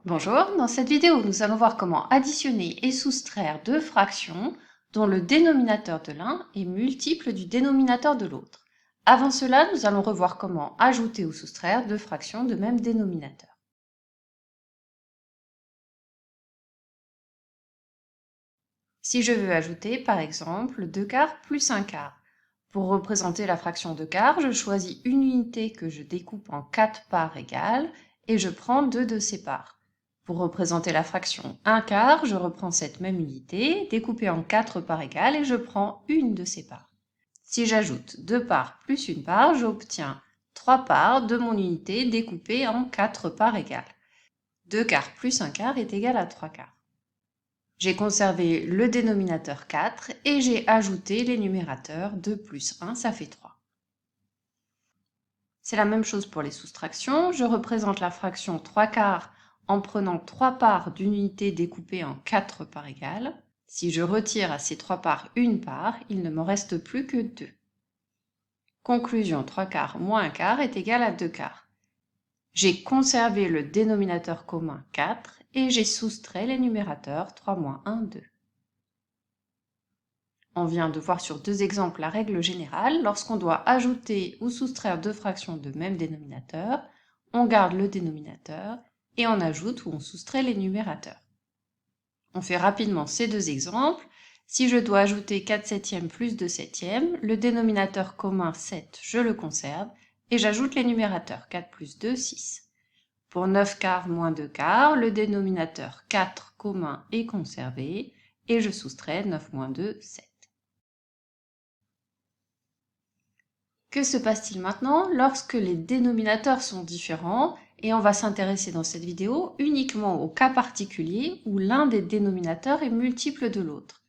Bonjour, dans cette vidéo nous allons voir comment additionner et soustraire deux fractions dont le dénominateur de l'un est multiple du dénominateur de l'autre. Avant cela, nous allons revoir comment ajouter ou soustraire deux fractions de même dénominateur. Si je veux ajouter par exemple 2 quarts plus 1 quart, pour représenter la fraction 2 quarts, je choisis une unité que je découpe en 4 parts égales et je prends 2 de ces parts. Pour représenter la fraction 1 quart, je reprends cette même unité, découpée en 4 parts égales, et je prends une de ces parts. Si j'ajoute 2 parts plus une part, j'obtiens 3 parts de mon unité découpée en 4 parts égales. 2 quarts plus 1 quart est égal à 3 quarts. J'ai conservé le dénominateur 4 et j'ai ajouté les numérateurs 2 plus 1, ça fait 3. C'est la même chose pour les soustractions. Je représente la fraction 3 quarts en prenant 3 parts d'une unité découpée en 4 parts égales. Si je retire à ces 3 parts une part, il ne me reste plus que 2. Conclusion, 3 quarts moins 1 quart est égal à 2 quarts. J'ai conservé le dénominateur commun 4 et j'ai soustrait les numérateurs 3 moins 1, 2. On vient de voir sur deux exemples la règle générale. Lorsqu'on doit ajouter ou soustraire deux fractions de même dénominateur, on garde le dénominateur et on ajoute ou on soustrait les numérateurs. On fait rapidement ces deux exemples. Si je dois ajouter 4 septièmes plus 2 septièmes, le dénominateur commun 7, je le conserve et j'ajoute les numérateurs 4 plus 2, 6. Pour 9 quarts moins 2 quarts, le dénominateur 4 commun est conservé et je soustrais 9 moins 2, 7. Que se passe-t-il maintenant lorsque les dénominateurs sont différents? Et on va s'intéresser dans cette vidéo uniquement au cas particulier où l'un des dénominateurs est multiple de l'autre.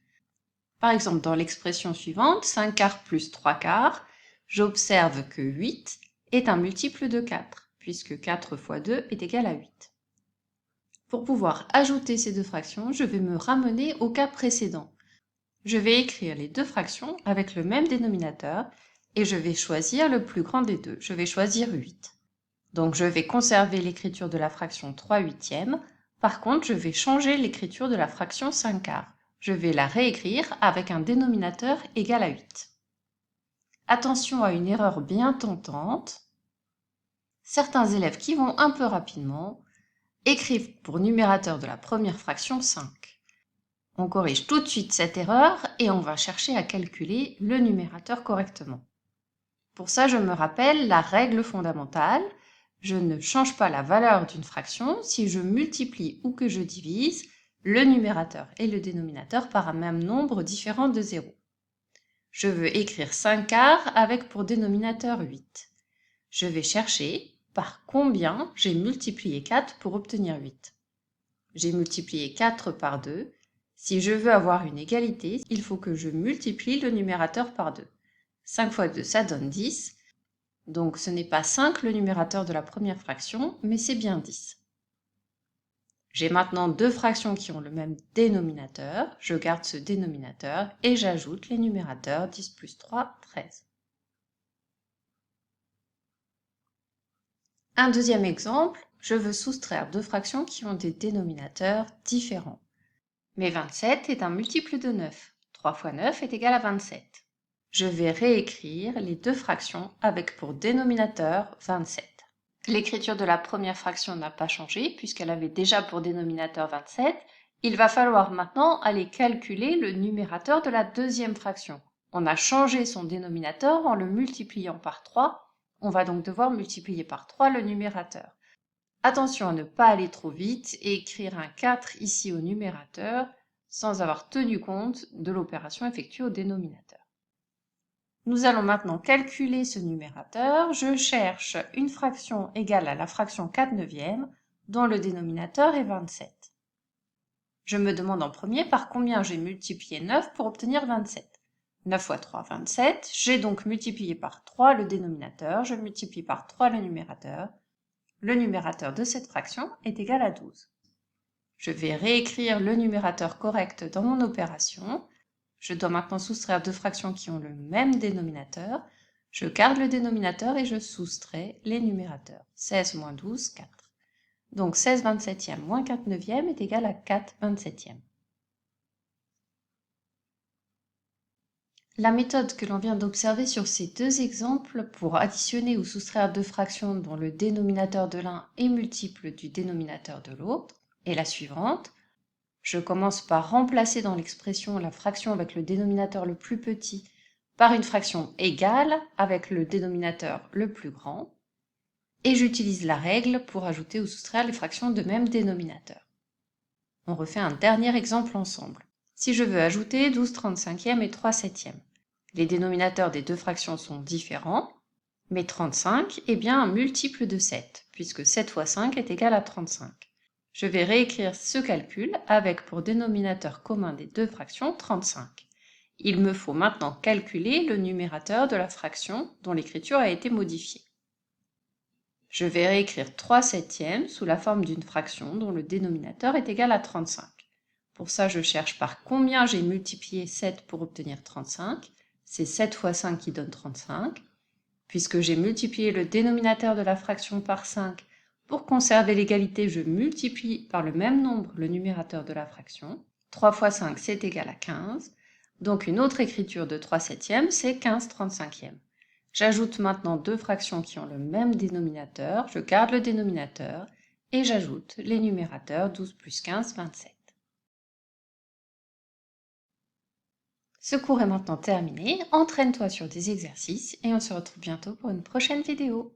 Par exemple, dans l'expression suivante, 5 quarts plus 3 quarts, j'observe que 8 est un multiple de 4, puisque 4 fois 2 est égal à 8. Pour pouvoir ajouter ces deux fractions, je vais me ramener au cas précédent. Je vais écrire les deux fractions avec le même dénominateur et je vais choisir le plus grand des deux. Je vais choisir 8. Donc je vais conserver l'écriture de la fraction 3 huitièmes. Par contre, je vais changer l'écriture de la fraction 5 quarts. Je vais la réécrire avec un dénominateur égal à 8. Attention à une erreur bien tentante. Certains élèves qui vont un peu rapidement écrivent pour numérateur de la première fraction 5. On corrige tout de suite cette erreur et on va chercher à calculer le numérateur correctement. Pour ça, je me rappelle la règle fondamentale. Je ne change pas la valeur d'une fraction si je multiplie ou que je divise le numérateur et le dénominateur par un même nombre différent de 0. Je veux écrire 5 quarts avec pour dénominateur 8. Je vais chercher par combien j'ai multiplié 4 pour obtenir 8. J'ai multiplié 4 par 2. Si je veux avoir une égalité, il faut que je multiplie le numérateur par 2. 5 fois 2, ça donne 10. Donc ce n'est pas 5 le numérateur de la première fraction, mais c'est bien 10. J'ai maintenant deux fractions qui ont le même dénominateur. Je garde ce dénominateur et j'ajoute les numérateurs 10 plus 3, 13. Un deuxième exemple, je veux soustraire deux fractions qui ont des dénominateurs différents. Mais 27 est un multiple de 9. 3 fois 9 est égal à 27. Je vais réécrire les deux fractions avec pour dénominateur 27. L'écriture de la première fraction n'a pas changé puisqu'elle avait déjà pour dénominateur 27. Il va falloir maintenant aller calculer le numérateur de la deuxième fraction. On a changé son dénominateur en le multipliant par 3. On va donc devoir multiplier par 3 le numérateur. Attention à ne pas aller trop vite et écrire un 4 ici au numérateur sans avoir tenu compte de l'opération effectuée au dénominateur. Nous allons maintenant calculer ce numérateur. Je cherche une fraction égale à la fraction 4 neuvièmes dont le dénominateur est 27. Je me demande en premier par combien j'ai multiplié 9 pour obtenir 27. 9 fois 3, 27. J'ai donc multiplié par 3 le dénominateur, je multiplie par 3 le numérateur. Le numérateur de cette fraction est égal à 12. Je vais réécrire le numérateur correct dans mon opération. Je dois maintenant soustraire deux fractions qui ont le même dénominateur. Je garde le dénominateur et je soustrais les numérateurs. 16 moins 12, 4. Donc 16 27e moins 4 neuvième est égal à 4 27e. La méthode que l'on vient d'observer sur ces deux exemples pour additionner ou soustraire deux fractions dont le dénominateur de l'un est multiple du dénominateur de l'autre est la suivante. Je commence par remplacer dans l'expression la fraction avec le dénominateur le plus petit par une fraction égale avec le dénominateur le plus grand. Et j'utilise la règle pour ajouter ou soustraire les fractions de même dénominateur. On refait un dernier exemple ensemble. Si je veux ajouter 12 35e et 3 septièmes, les dénominateurs des deux fractions sont différents, mais 35 est bien un multiple de 7, puisque 7 fois 5 est égal à 35. Je vais réécrire ce calcul avec pour dénominateur commun des deux fractions 35. Il me faut maintenant calculer le numérateur de la fraction dont l'écriture a été modifiée. Je vais réécrire 3 septièmes sous la forme d'une fraction dont le dénominateur est égal à 35. Pour ça, je cherche par combien j'ai multiplié 7 pour obtenir 35. C'est 7 fois 5 qui donne 35. Puisque j'ai multiplié le dénominateur de la fraction par 5, pour conserver l'égalité, je multiplie par le même nombre le numérateur de la fraction. 3 fois 5, c'est égal à 15. Donc une autre écriture de 3 septièmes, c'est 15 35e. J'ajoute maintenant deux fractions qui ont le même dénominateur, je garde le dénominateur et j'ajoute les numérateurs 12 plus 15, 27. Ce cours est maintenant terminé, entraîne-toi sur des exercices et on se retrouve bientôt pour une prochaine vidéo.